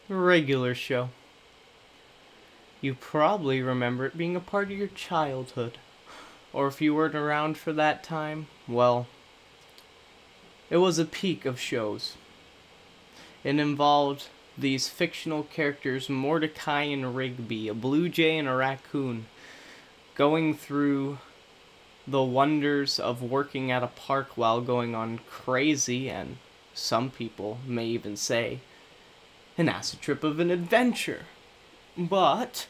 Regular show. You probably remember it being a part of your childhood. Or if you weren't around for that time, well, it was a peak of shows. It involved these fictional characters, Mordecai and Rigby, a blue jay and a raccoon, going through the wonders of working at a park while going on crazy, and some people may even say, an acid trip of an adventure. But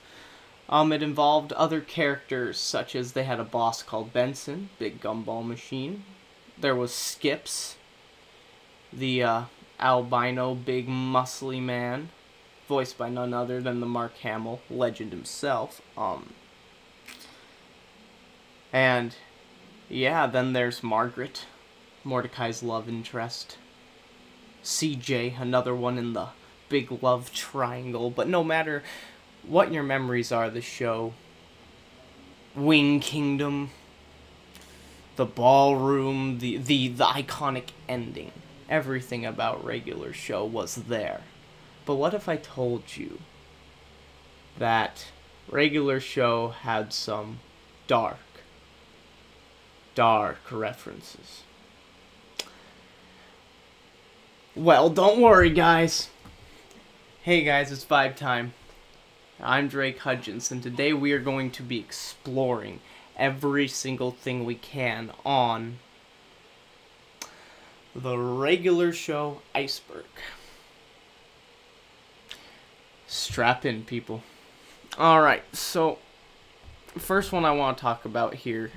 it involved other characters, such as they had a boss called Benson, big gumball machine. There was Skips, the albino, big, muscly man, voiced by none other than the Mark Hamill legend himself. And yeah, then there's Margaret, Mordecai's love interest. CJ, another one in the big love triangle. But no matter what your memories are of the show, Wing Kingdom, the ballroom, the iconic ending, everything about Regular Show was there. But what if I told you that Regular Show had some dark references? Well, don't worry, guys. Hey guys, it's Vibe Time. I'm Drake Hudgens, and today we are going to be exploring every single thing we can on the Regular Show Iceberg. Strap in, people. Alright, so first one I want to talk about here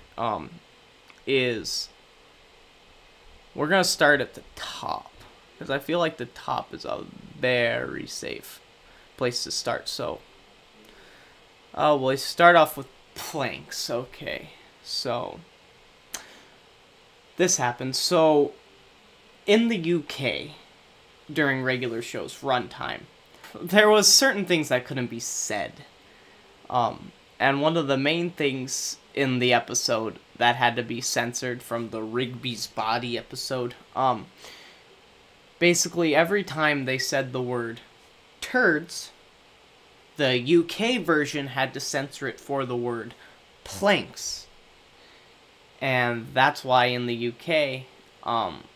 is we're going to start at the top, because I feel like the top is a very safe place to start. So we'll start off with planks. Okay, so this happened. So in the UK, during Regular Show's runtime, there was certain things that couldn't be said. And one of the main things in the episode that had to be censored from the Rigby's Body episode, basically every time they said the word turds, the UK version had to censor it for the word planks. And that's why in the UK,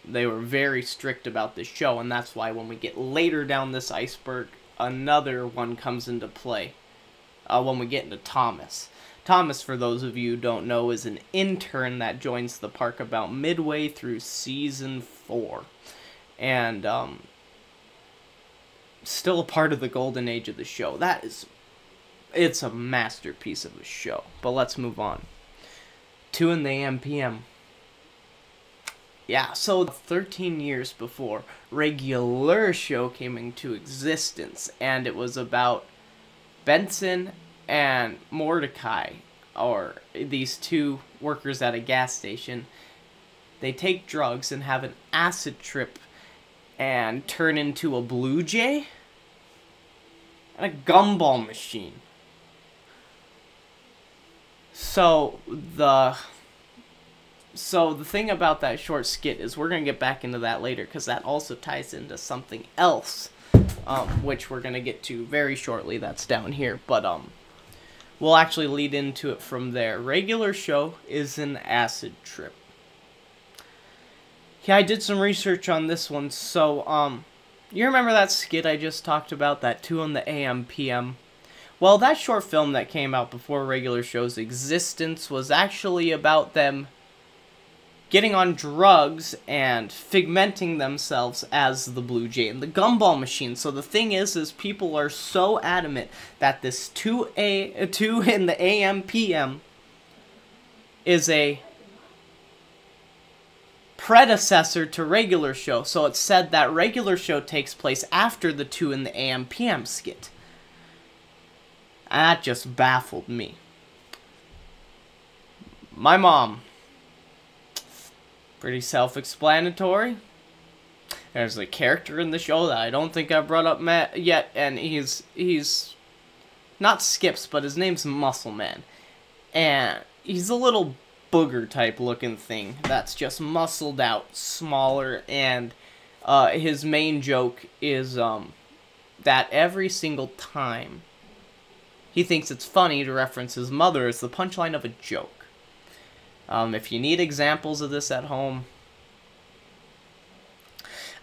they were very strict about this show, and that's why when we get later down this iceberg, another one comes into play. When we get into Thomas. Thomas, for those of you who don't know, is an intern that joins the park about midway through season 4. And, still a part of the golden age of the show. It's a masterpiece of a show. But let's move on. 2 in the AM PM. Yeah, so 13 years before Regular Show came into existence, and it was about Benson and Mordecai, or these two workers at a gas station. They take drugs and have an acid trip and turn into a blue jay and a gumball machine. So the thing about that short skit is we're going to get back into that later, because that also ties into something else, which we're going to get to very shortly. That's down here, but we'll actually lead into it from there. Regular Show is an acid trip. Yeah, I did some research on this one. So, you remember that skit I just talked about, that 2 on the AM PM? Well, that short film that came out before Regular Show's existence was actually about them getting on drugs and figmenting themselves as the Blue Jay and the Gumball Machine. So the thing is people are so adamant that this 2 in the AM PM is a predecessor to Regular Show. So it's said that Regular Show takes place after the 2 in the AM PM skit. And that just baffled me. My mom, pretty self-explanatory. There's a character in the show that I don't think I've brought up yet, and he's not Skips, but his name's Muscle Man. And he's a little booger type looking thing that's just muscled out, smaller, and his main joke is that every single time he thinks it's funny to reference his mother as the punchline of a joke. If you need examples of this at home,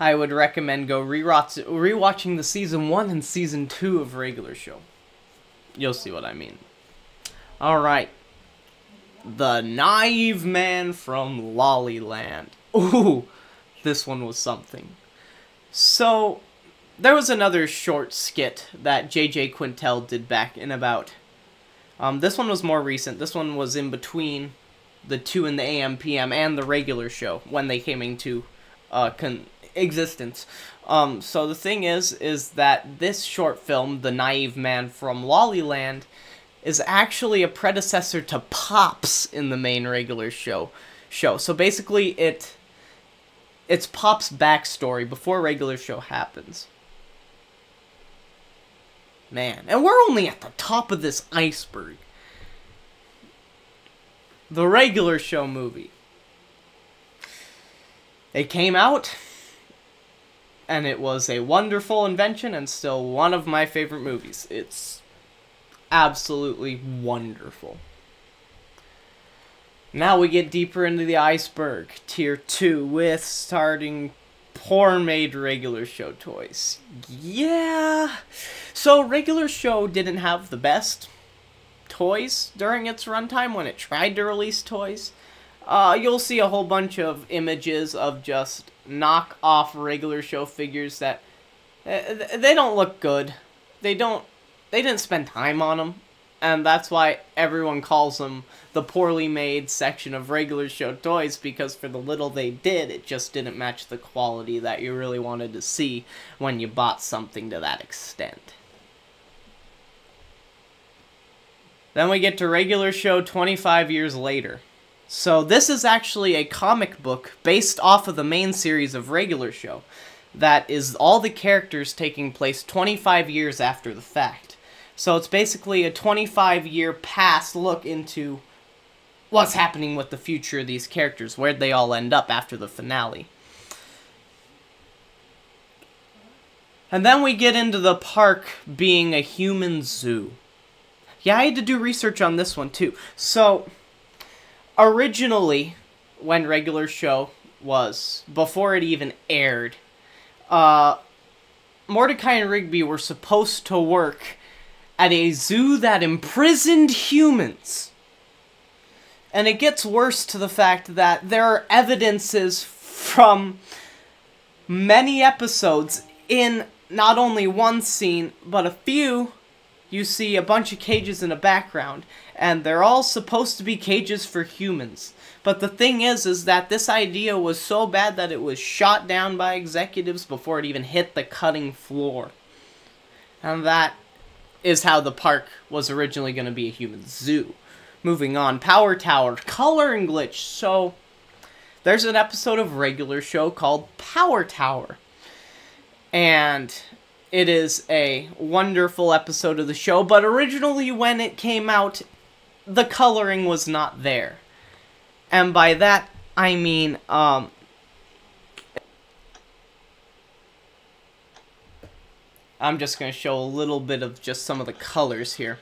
I would recommend go rewatching the Season 1 and Season 2 of Regular Show. You'll see what I mean. Alright. The Naive Man from Lollyland. Ooh, this one was something. So, there was another short skit that J.J. Quintel did back in about... this one was more recent. This one was in between the 2 in the AM PM and the Regular Show when they came into existence. So the thing is that this short film, The Naive Man from Lollyland, is actually a predecessor to Pops in the main Regular Show. So basically, it's Pop's backstory before Regular Show happens. Man, and we're only at the top of this iceberg. The Regular Show movie. It came out, and it was a wonderful invention and still one of my favorite movies. It's absolutely wonderful. Now we get deeper into the iceberg, Tier 2, with starting poor-made Regular Show toys. Yeah. So Regular Show didn't have the best toys during its runtime when it tried to release toys. You'll see a whole bunch of images of just knock-off Regular Show figures that they don't look good. They didn't spend time on them, and that's why everyone calls them the poorly made section of Regular Show toys, because for the little they did, it just didn't match the quality that you really wanted to see when you bought something to that extent. Then we get to Regular Show 25 years later. So this is actually a comic book based off of the main series of Regular Show. That is all the characters taking place 25 years after the fact. So it's basically a 25-year past look into what's happening with the future of these characters. Where'd they all end up after the finale. And then we get into the park being a human zoo. Yeah, I had to do research on this one too. So, originally, when Regular Show was, before it even aired, Mordecai and Rigby were supposed to work at a zoo that imprisoned humans. And it gets worse to the fact that there are evidences from many episodes in not only one scene, but a few. You see a bunch of cages in the background, and they're all supposed to be cages for humans. But the thing is that this idea was so bad that it was shot down by executives before it even hit the cutting floor. And that is how the park was originally going to be a human zoo. Moving on, Power Tower, coloring glitch. So, there's an episode of Regular Show called Power Tower. And it is a wonderful episode of the show, but originally when it came out, the coloring was not there. And by that, I mean, I'm just going to show a little bit of just some of the colors here.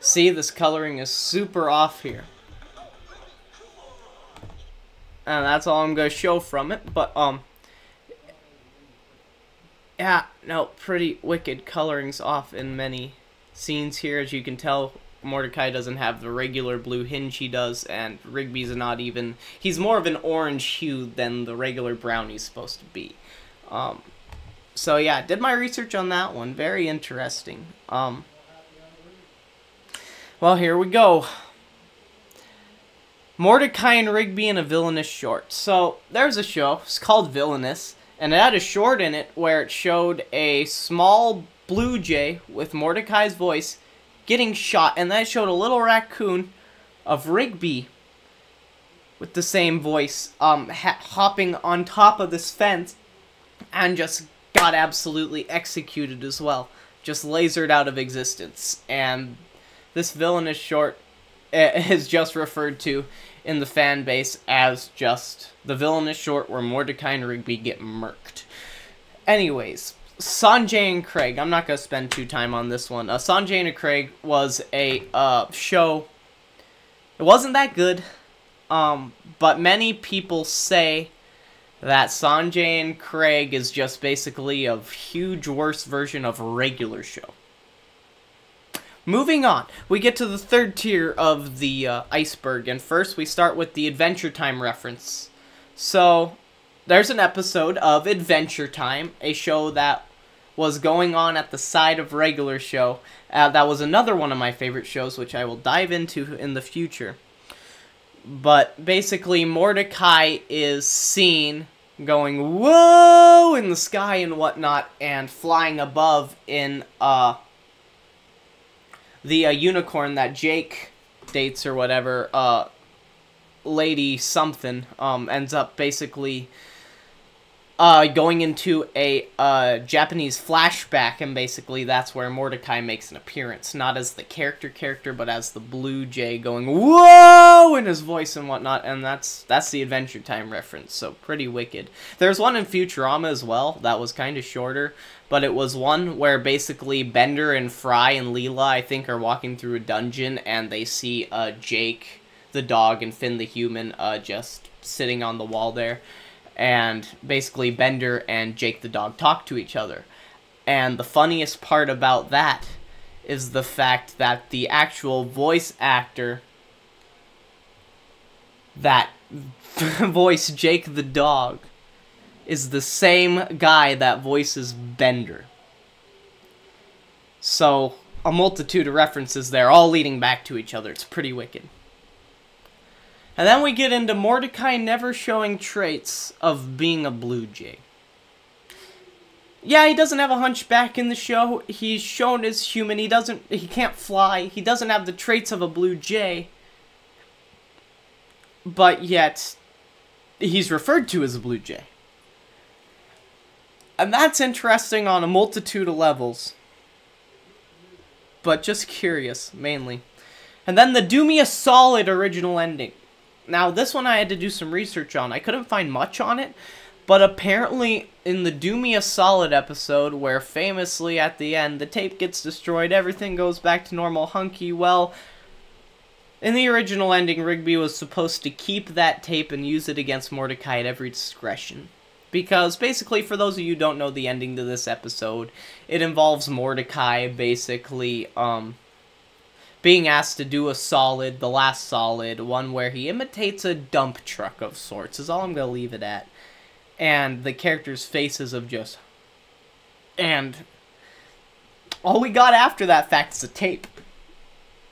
See, this coloring is super off here. And that's all I'm going to show from it, but, yeah, no, pretty wicked colorings off in many scenes here. As you can tell, Mordecai doesn't have the regular blue hinge he does, and Rigby's not even... He's more of an orange hue than the regular brown he's supposed to be. So, yeah, did my research on that one. Very interesting. Well, here we go. Mordecai and Rigby in a villainous short. So, there's a show. It's called Villainous. And it had a short in it where it showed a small blue jay with Mordecai's voice getting shot. And then it showed a little raccoon of Rigby with the same voice hopping on top of this fence. And just got absolutely executed as well. Just lasered out of existence. And this villainous short is just referred to in the fan base as just the villainous short where Mordecai and Rigby get murked. Anyways, Sanjay and Craig. I'm not going to spend too time on this one. Sanjay and Craig was a show. It wasn't that good, but many people say that Sanjay and Craig is just basically a huge worse version of a regular show. Moving on, we get to the third tier of the iceberg, and first we start with the Adventure Time reference. So, there's an episode of Adventure Time, a show that was going on at the side of regular show. That was another one of my favorite shows, which I will dive into in the future. But basically, Mordecai is seen going, whoa, in the sky and whatnot, and flying above in the unicorn that Jake dates or whatever, Lady something, ends up basically going into a Japanese flashback, and basically that's where Mordecai makes an appearance, not as the character, but as the Blue Jay going, whoa, in his voice and whatnot, and that's the Adventure Time reference, so pretty wicked. There's one in Futurama as well, that was kind of shorter, but it was one where basically Bender and Fry and Leela, I think, are walking through a dungeon, and they see Jake the dog and Finn the human just sitting on the wall there. And basically Bender and Jake the dog talk to each other. And the funniest part about that is the fact that the actual voice actor that voiced Jake the dog is the same guy that voices Bender. So, a multitude of references there, all leading back to each other. It's pretty wicked. And then we get into Mordecai never showing traits of being a Blue Jay. Yeah, he doesn't have a hunchback in the show. He's shown as human. He can't fly. He doesn't have the traits of a Blue Jay. But yet, he's referred to as a Blue Jay. And that's interesting on a multitude of levels. But just curious, mainly. And then the Do Me a Solid original ending. Now, this one I had to do some research on. I couldn't find much on it, but apparently in the Do Me a Solid episode, where famously at the end the tape gets destroyed, everything goes back to normal hunky, well, in the original ending, Rigby was supposed to keep that tape and use it against Mordecai at every discretion. Because, basically, for those of you who don't know the ending to this episode, it involves Mordecai, basically, being asked to do a solid, the last solid, one where he imitates a dump truck of sorts, is all I'm going to leave it at. And the characters' faces of just... And all we got after that fact is a tape.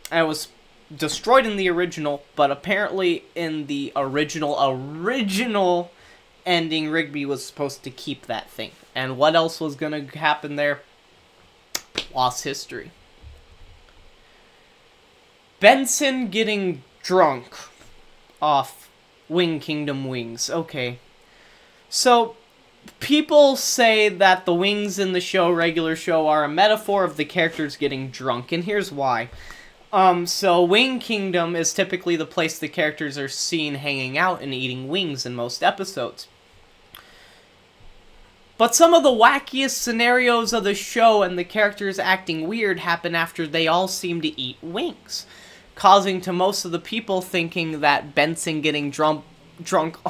And it was destroyed in the original, but apparently in the original ending, Rigby was supposed to keep that thing. And what else was going to happen there? Lost history. Benson getting drunk off Wing Kingdom wings. Okay. So, people say that the wings in the show, regular show, are a metaphor of the characters getting drunk, and here's why. So Wing Kingdom is typically the place the characters are seen hanging out and eating wings in most episodes. But some of the wackiest scenarios of the show and the characters acting weird happen after they all seem to eat wings, causing to most of the people thinking that Benson getting drunk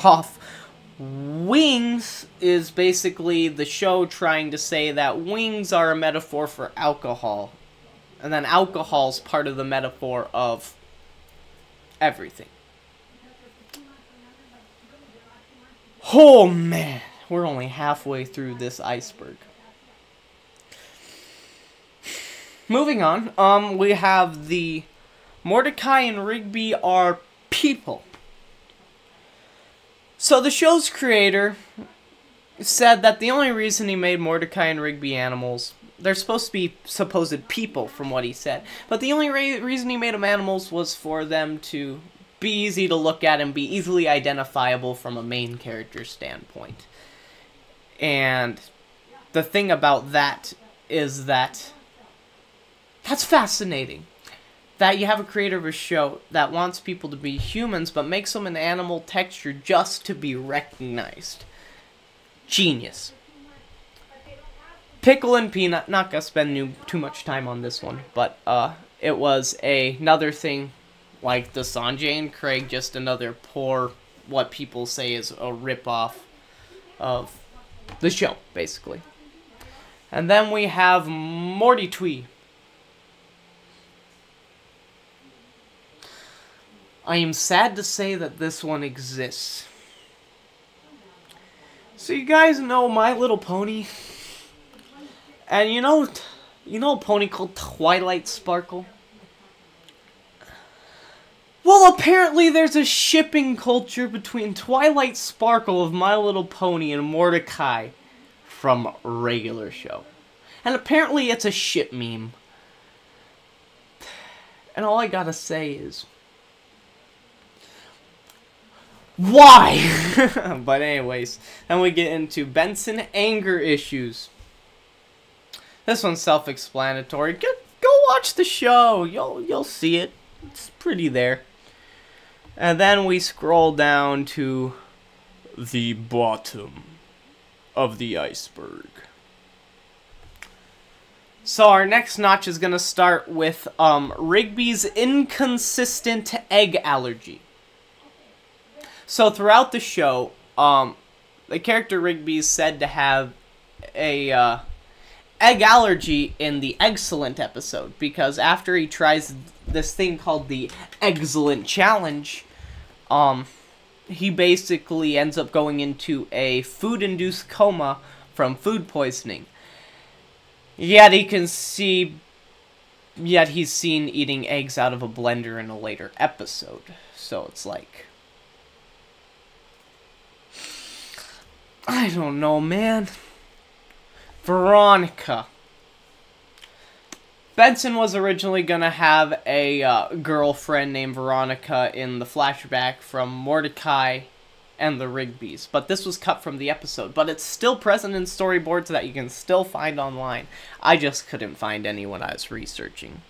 off wings is basically the show trying to say that wings are a metaphor for alcohol, and then alcohol's part of the metaphor of everything. Oh man, we're only halfway through this iceberg. Moving on, we have the Mordecai and Rigby are people. So the show's creator said that the only reason he made Mordecai and Rigby animals, they're supposed to be supposed people from what he said, but the only reason he made them animals was for them to be easy to look at and be easily identifiable from a main character standpoint. And the thing about that is that that's fascinating. that you have a creator of a show that wants people to be humans but makes them an animal texture just to be recognized. Genius. Pickle and Peanut, not gonna spend too much time on this one, but it was another thing like the Sanjay and Craig, just another poor, what people say is a rip-off of the show, basically. And then we have Morty Twee. I am sad to say that this one exists. So you guys know My Little Pony? And you know a pony called Twilight Sparkle? Well, apparently there's a shipping culture between Twilight Sparkle of My Little Pony and Mordecai from regular show. And apparently it's a ship meme. And all I gotta say is, why? But anyways, then we get into Benson anger issues. This one's self-explanatory. Go watch the show. You'll see it. It's pretty there. And then we scroll down to the bottom of the iceberg. So our next notch is gonna start with Rigby's inconsistent egg allergy. So throughout the show, the character Rigby is said to have a egg allergy in the Excellent episode, because after he tries this thing called the Excellent Challenge, he basically ends up going into a food-induced coma from food poisoning. Yet he's seen eating eggs out of a blender in a later episode. So it's like, I don't know, man. Veronica. Benson was originally going to have a girlfriend named Veronica in the flashback from Mordecai and the Rigbys, but this was cut from the episode. But it's still present in storyboards that you can still find online. I just couldn't find any when I was researching.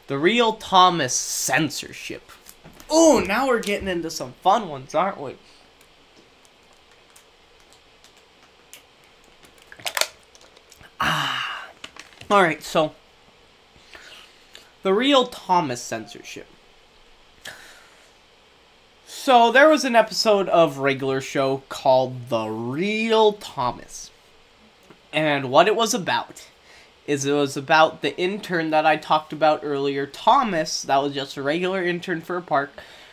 The Real Thomas censorship. Ooh, now we're getting into some fun ones, aren't we? Alright, so the Real Thomas censorship. So there was an episode of regular show called The Real Thomas. And what it was about is it was about the intern that I talked about earlier, Thomas, that was just a regular intern for a park,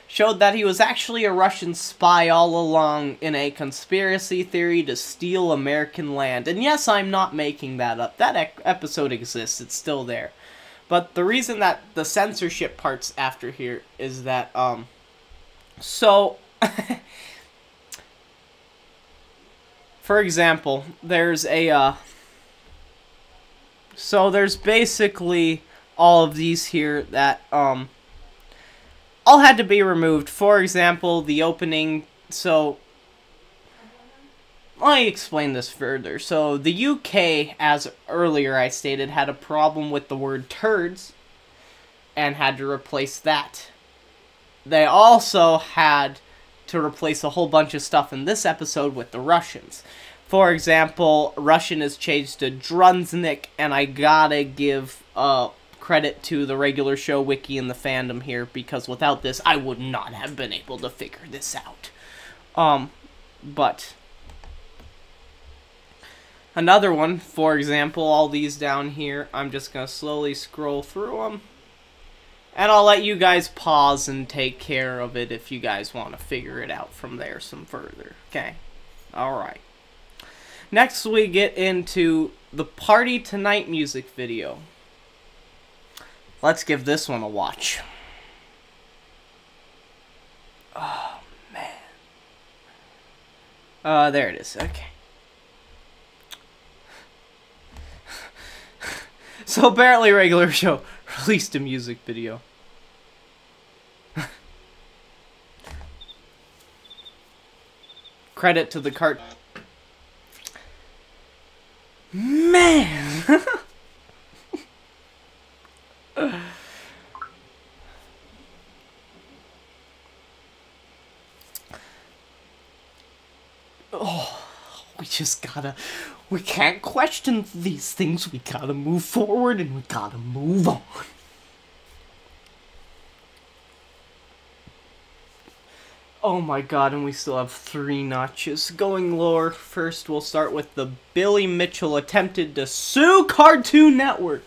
showed that he was actually a Russian spy all along in a conspiracy theory to steal American land. And yes, I'm not making that up. That episode exists. It's still there. But the reason that the censorship part's after here is that, so, for example, there's there's basically all of these here that, all had to be removed. For example, the opening, so, let me explain this further. So, the UK, as earlier I stated, had a problem with the word turds, and had to replace that. They also had to replace a whole bunch of stuff in this episode with the Russians. For example, Russian is changed to Drunznik, and I gotta give, credit to the regular show wiki and the fandom here, because without this I would not have been able to figure this out. But another one, for example, all these down here, I'm just gonna slowly scroll through them, and I'll let you guys pause and take care of it if you guys want to figure it out from there some further. Okay, alright. Next we get into the Party Tonight music video. Let's give this one a watch. Oh, man. There it is. Okay. So apparently regular show released a music video. Credit to the cart. Man. Oh, we can't question these things. We gotta move forward and we gotta move on. Oh my god, and we still have 3 notches. Going lower, first we'll start with the Billy Mitchell attempted to sue Cartoon Network.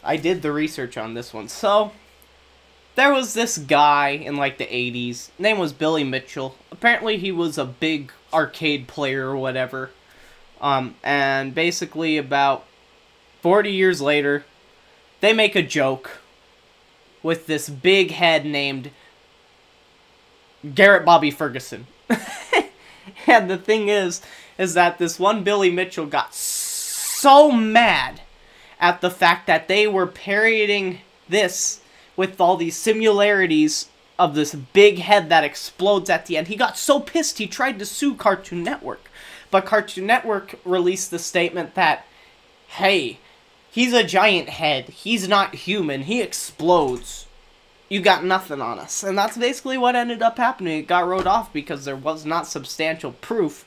I did the research on this one. So, there was this guy in like the 80s. Name was Billy Mitchell. Apparently he was a big arcade player or whatever. And basically about 40 years later, they make a joke with this big head named Garrett Bobby Ferguson. And the thing is that this one Billy Mitchell got so mad at the fact that they were parodying this with all these similarities of this big head that explodes at the end. He got so pissed he tried to sue Cartoon Network. But Cartoon Network released the statement that, hey, he's a giant head. He's not human. He explodes. You got nothing on us. And that's basically what ended up happening. It got wrote off because there was not substantial proof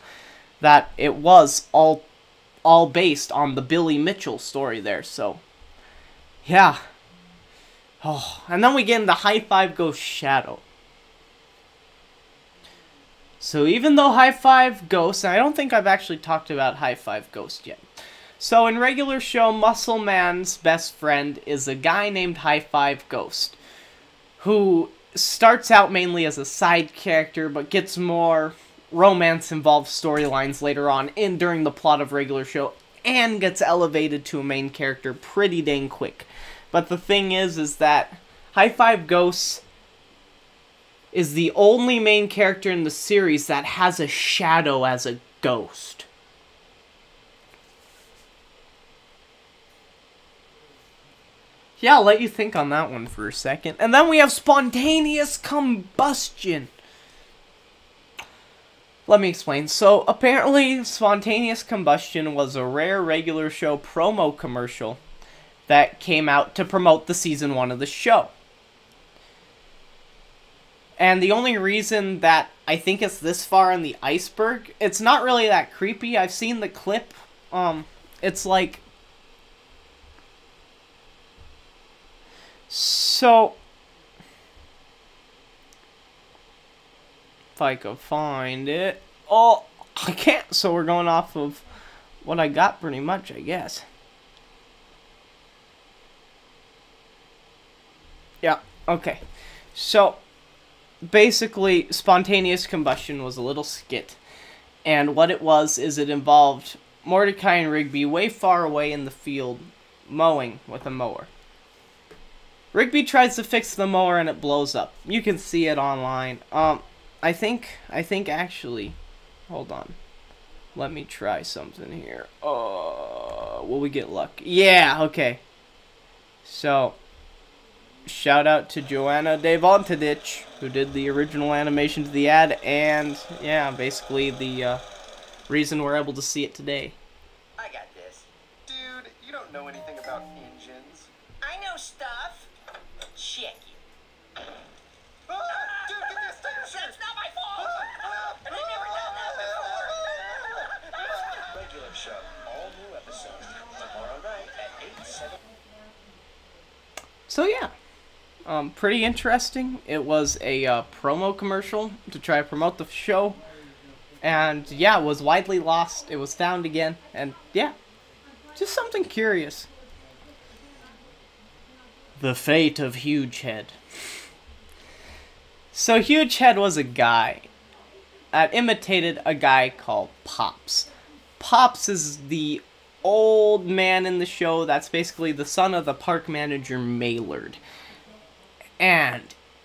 that it was all based on the Billy Mitchell story there. So, yeah. Oh, and then we get into High Five Ghost Shadow. So even though High Five Ghost, and I don't think I've actually talked about High Five Ghost yet. So in regular show, Muscle Man's best friend is a guy named High Five Ghost, who starts out mainly as a side character, but gets more romance-involved storylines later on during the plot of regular show, and gets elevated to a main character pretty dang quick. But the thing is that High Five Ghost is the only main character in the series that has a shadow as a ghost. Yeah, I'll let you think on that one for a second. And then we have spontaneous combustion. Let me explain. So, apparently, spontaneous combustion was a rare regular show promo commercial that came out to promote the season 1 of the show. And the only reason that I think it's this far in the iceberg, it's not really that creepy. I've seen the clip. It's like... So... if I could find it... Oh, I can't, so we're going off of what I got pretty much, I guess. Yeah, okay. So... basically, spontaneous combustion was a little skit. And what it was is it involved Mordecai and Rigby way far away in the field mowing with a mower. Rigby tries to fix the mower and it blows up. You can see it online. I think actually, hold on. Let me try something here. Will we get luck? Yeah, okay. So... shout out to Joanna Devontadich, who did the original animation to the ad, and, yeah, basically the reason we're able to see it today. I got this. Dude, you don't know anything about engines. I know stuff. Check it. Ah, dude, get the extinguisher! That's not my fault! I've never done that before! Regular show. All new episodes. Tomorrow night at 8, 7... So, yeah. Pretty interesting. It was a promo commercial to try to promote the show. And, yeah, it was widely lost. It was found again. And, yeah, just something curious. The fate of Huge Head. So, Huge Head was a guy that imitated a guy called Pops. Pops is the old man in the show that's basically the son of the park manager Maylard. And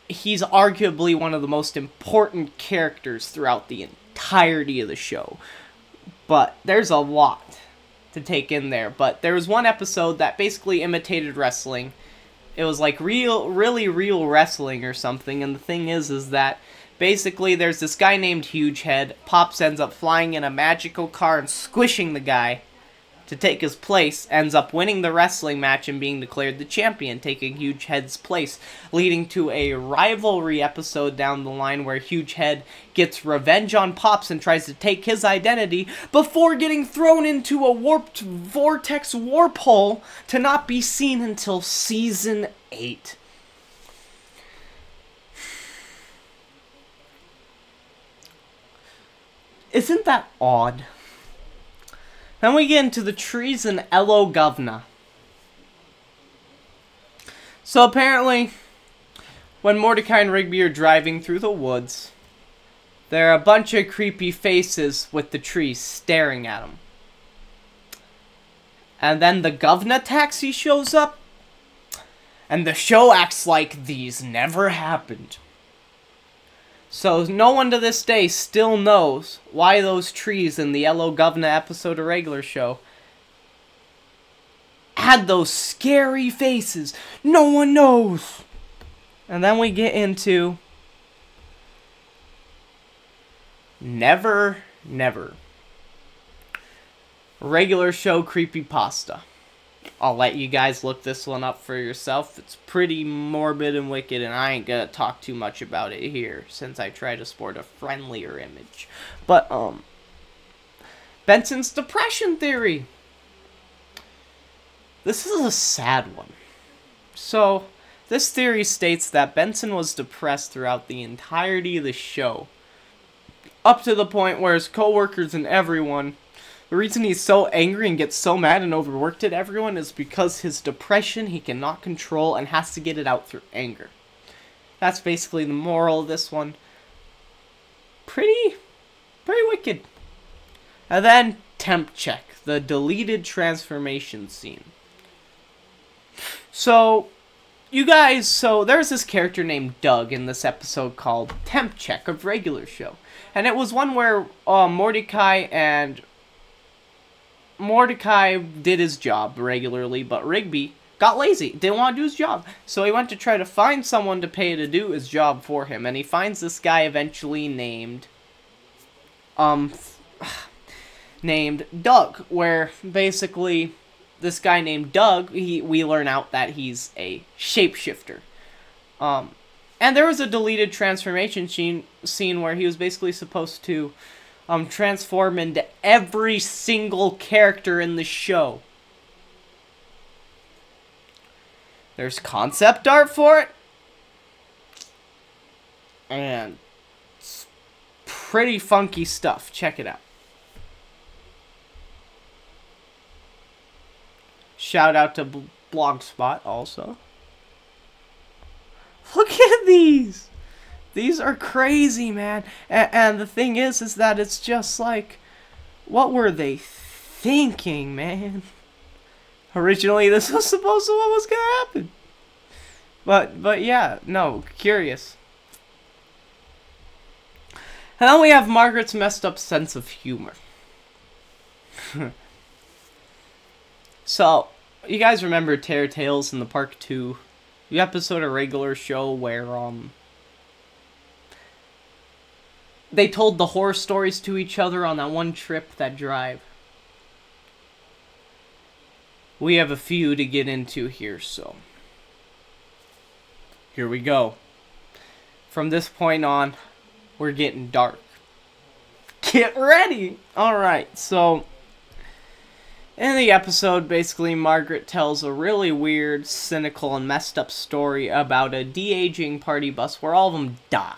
he's arguably one of the most important characters throughout the entirety of the show. But there's a lot to take in there. But there was one episode that basically imitated wrestling. It was like really real wrestling or something. And the thing is that basically there's this guy named Huge Head. Pops ends up flying in a magical car and squishing the guy to take his place, ends up winning the wrestling match and being declared the champion, taking Huge Head's place, leading to a rivalry episode down the line where Huge Head gets revenge on Pops and tries to take his identity before getting thrown into a warped vortex warp hole to not be seen until Season 8. Isn't that odd? Then we get into the trees in Elo Govna. So apparently, when Mordecai and Rigby are driving through the woods, there are a bunch of creepy faces with the trees staring at them. And then the Govna taxi shows up, and the show acts like these never happened. So no one to this day still knows why those trees in the Elo Govna episode of Regular Show had those scary faces. No one knows. And then we get into Never Never. Regular Show creepypasta. I'll let you guys look this one up for yourself. It's pretty morbid and wicked, and I ain't gonna talk too much about it here, since I try to sport a friendlier image. But, Benson's depression theory. This is a sad one. So, this theory states that Benson was depressed throughout the entirety of the show, up to the point where his coworkers and everyone, the reason he's so angry and gets so mad and overworked at everyone is because his depression he cannot control and has to get it out through anger. That's basically the moral of this one. Pretty wicked. And then Temp Check, the deleted transformation scene. So, you guys, there's this character named Doug in this episode called Temp Check of Regular Show. And it was one where Mordecai did his job regularly, but Rigby got lazy, didn't want to do his job. So he went to try to find someone to pay to do his job for him, and he finds this guy eventually named Doug, where basically this guy named Doug, we learn out that he's a shapeshifter. And there was a deleted transformation scene where he was basically supposed to transform into every single character in the show. There's concept art for it. And it's pretty funky stuff. Check it out. Shout out to Blogspot also. Look at these! These are crazy, man. And the thing is that it's just like, what were they thinking, man? Originally, this was supposed to what was gonna happen. But yeah, no, curious. And then we have Margaret's messed up sense of humor. So, you guys remember Terror Tales in the Park 2? The episode of Regular Show where, they told the horror stories to each other on that one trip, that drive. We have a few to get into here, so here we go. From this point on, we're getting dark. Get ready! Alright, so in the episode, basically, Margaret tells a really weird, cynical, and messed up story about a de-aging party bus where all of them die.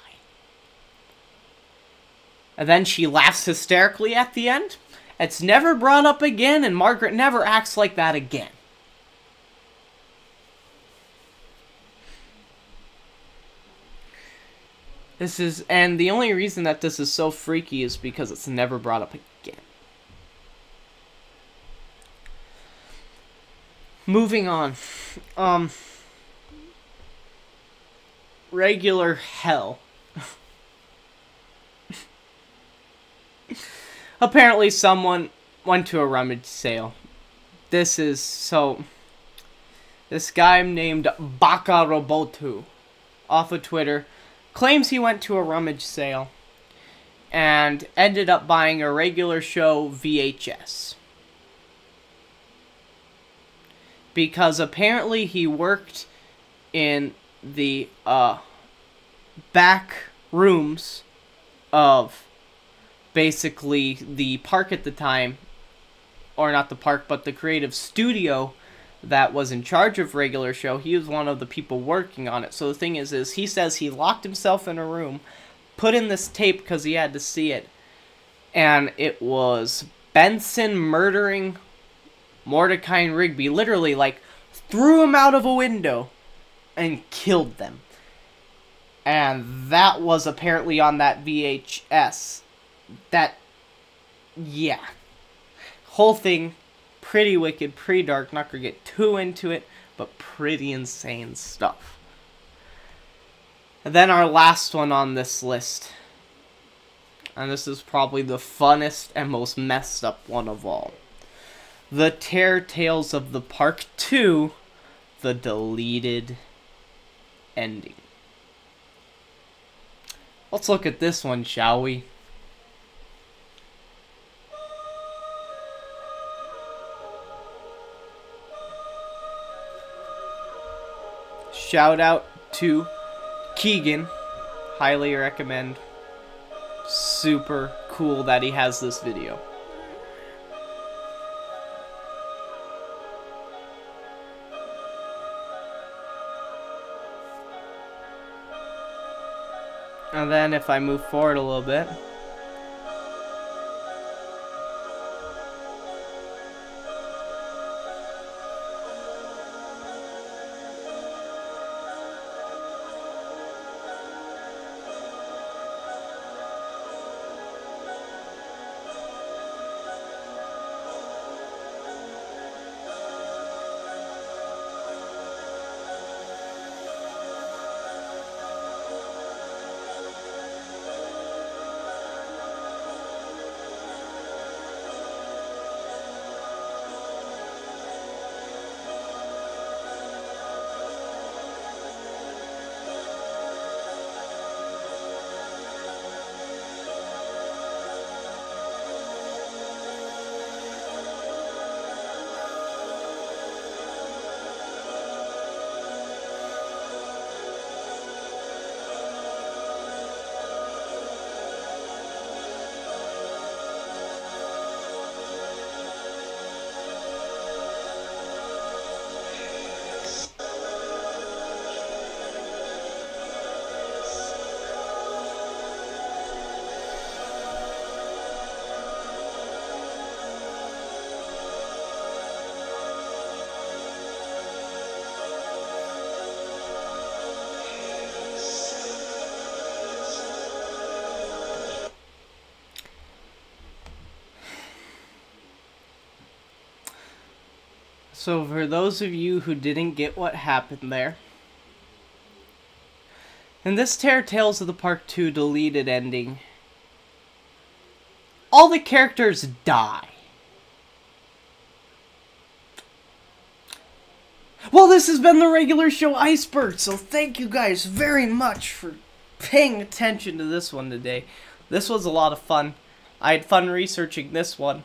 And then she laughs hysterically at the end. It's never brought up again, and Margaret never acts like that again. And the only reason that this is so freaky is because it's never brought up again. Moving on. Regular hell. Apparently someone went to a rummage sale. This guy named Baka Robotu off of Twitter claims he went to a rummage sale and ended up buying a Regular Show VHS. because apparently he worked in the back rooms of basically the park at the time, or not the park, but the creative studio that was in charge of Regular Show. He was one of the people working on it. So the thing is he says he locked himself in a room, put in this tape because he had to see it, and it was Benson murdering Mordecai and Rigby, literally, like, threw him out of a window and killed them. And that was apparently on that VHS. That, yeah. Whole thing, pretty wicked, pretty dark, not gonna get too into it, but pretty insane stuff. And then our last one on this list. And this is probably the funnest and most messed up one of all. The Terror Tales of the Park 2, the deleted ending. Let's look at this one, shall we? Shout out to Keegan. Highly recommend. Super cool that he has this video. And then if I move forward a little bit, so for those of you who didn't get what happened there, in this Terror Tales of the Park 2 deleted ending, all the characters die. Well, this has been the Regular Show Iceberg, so thank you guys very much for paying attention to this one today. This was a lot of fun. I had fun researching this one.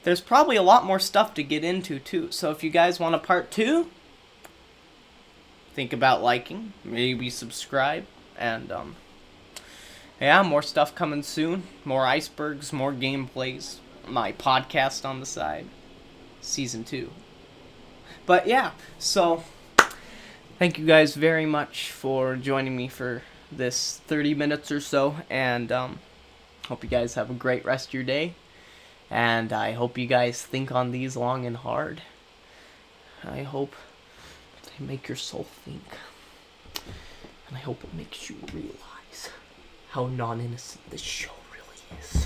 There's probably a lot more stuff to get into, too. So if you guys want a part 2, think about liking, maybe subscribe, and, yeah, more stuff coming soon. More icebergs, more gameplays, my podcast on the side, Season 2. But, yeah, so, thank you guys very much for joining me for this 30 minutes or so, and, hope you guys have a great rest of your day. And I hope you guys think on these long and hard. I hope they make your soul think. And I hope it makes you realize how non-innocent this show really is.